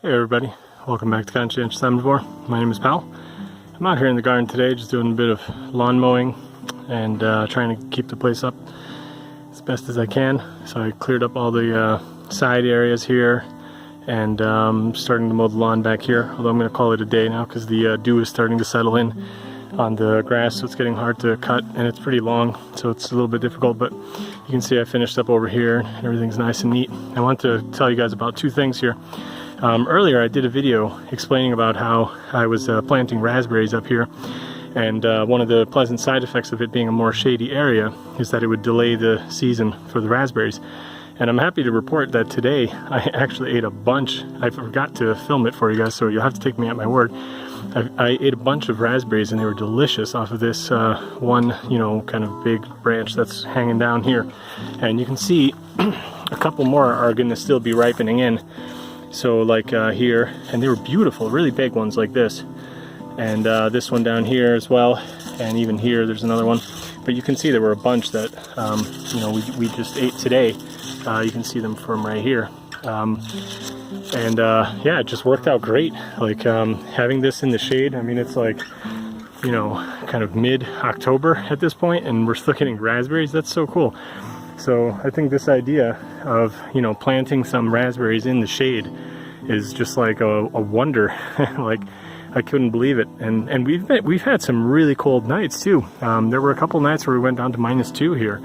Hey everybody, welcome back to Conscientious Omnivore. My name is Pal. I'm out here in the garden today just doing a bit of lawn mowing and trying to keep the place up as best as I can. So I cleared up all the side areas here and starting to mow the lawn back here, although I'm going to call it a day now because the dew is starting to settle in on the grass, so it's getting hard to cut and it's pretty long, so it's a little bit difficult, but you can see I finished up over here and everything's nice and neat. I want to tell you guys about two things here. Earlier I did a video explaining about how I was planting raspberries up here, and one of the pleasant side effects of it being a more shady area is that it would delay the season for the raspberries. And I'm happy to report that today I actually ate a bunch. I forgot to film it for you guys, so you'll have to take me at my word. I ate a bunch of raspberries and they were delicious off of this one, kind of big branch that's hanging down here. And you can see a couple more are going to still be ripening in. So like here, and they were beautiful, really big ones like this. And this one down here as well, and even here there's another one. But you can see there were a bunch that, we just ate today. You can see them from right here. Yeah, it just worked out great. Like having this in the shade, I mean, it's like, kind of mid-October at this point, and we're still getting raspberries. That's so cool. So I think this idea of, planting some raspberries in the shade is just like a wonder. Like, I couldn't believe it. And we've had some really cold nights too. There were a couple nights where we went down to -2 here.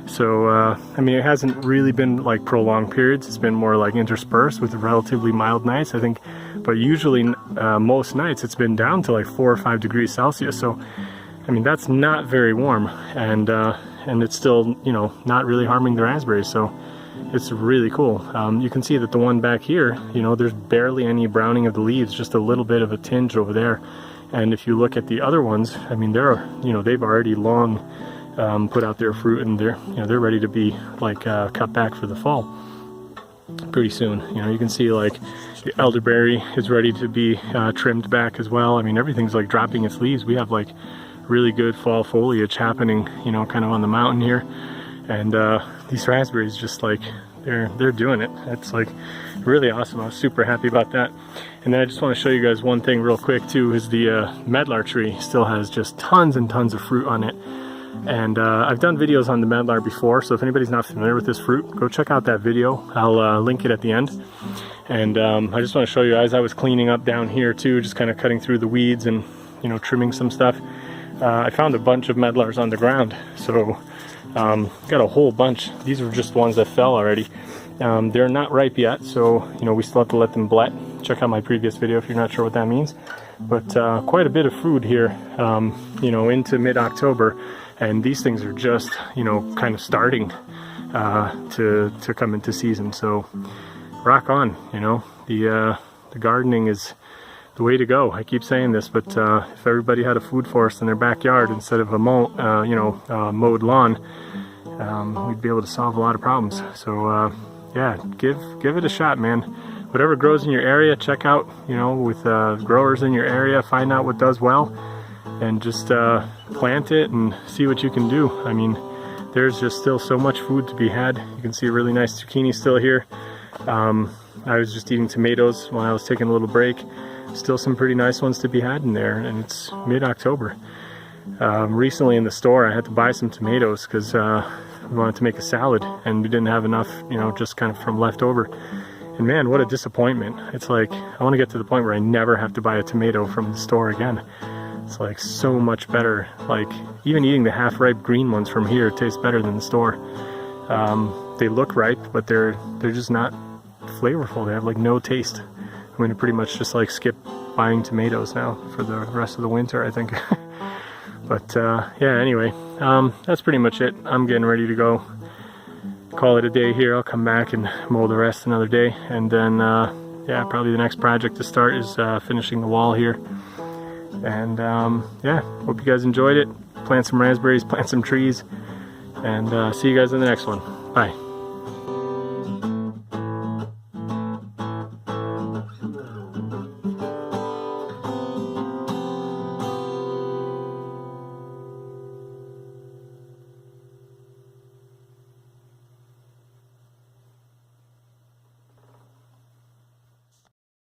So, I mean, it hasn't really been like prolonged periods. It's been more like interspersed with relatively mild nights, I think. But usually, most nights it's been down to like 4 or 5 degrees Celsius. So, I mean, that's not very warm. And it's still, not really harming the raspberries. So, it's really cool. You can see that the one back here, there's barely any browning of the leaves, just a little bit of a tinge over there. And if you look at the other ones, I mean, they've already long put out their fruit, and they're ready to be like cut back for the fall pretty soon. You can see like the elderberry is ready to be trimmed back as well. I mean, everything's like dropping its leaves. We have like really good fall foliage happening, kind of on the mountain here. And these raspberries, just like they're doing it. It's like really awesome. I was super happy about that. And then I just want to show you guys one thing real quick too, is the Medlar tree still has just tons and tons of fruit on it. And I've done videos on the Medlar before, so if anybody's not familiar with this fruit, go check out that video. I'll link it at the end. And I just want to show you, as I was cleaning up down here too, just kind of cutting through the weeds and trimming some stuff, I found a bunch of Medlars on the ground. So got a whole bunch. These are just ones that fell already. They're not ripe yet, so we still have to let them blet. Check out my previous video if you're not sure what that means. But quite a bit of food here, into mid-October. And these things are just, kind of starting to come into season. So rock on, the gardening is the way to go. I keep saying this, but if everybody had a food forest in their backyard instead of a mowed lawn, we'd be able to solve a lot of problems. So yeah, give it a shot, man. Whatever grows in your area, check out, with growers in your area, find out what does well, and just plant it and see what you can do. I mean, there's just still so much food to be had. You can see a really nice zucchini still here. I was just eating tomatoes while I was taking a little break. Still some pretty nice ones to be had in there, and it's mid-October. Recently in the store I had to buy some tomatoes because we wanted to make a salad and we didn't have enough, just kind of from leftover. And man, what a disappointment. It's like, I want to get to the point where I never have to buy a tomato from the store again. It's like so much better. Like even eating the half-ripe green ones from here tastes better than the store. They look ripe, but they're just not flavorful. They have like no taste. I'm going to pretty much just like skip buying tomatoes now for the rest of the winter, I think. But yeah, anyway, that's pretty much it. I'm getting ready to go call it a day here. I'll come back and mow the rest another day, and then yeah, probably the next project to start is finishing the wall here. And yeah, hope you guys enjoyed it. Plant some raspberries, plant some trees, and see you guys in the next one. Bye.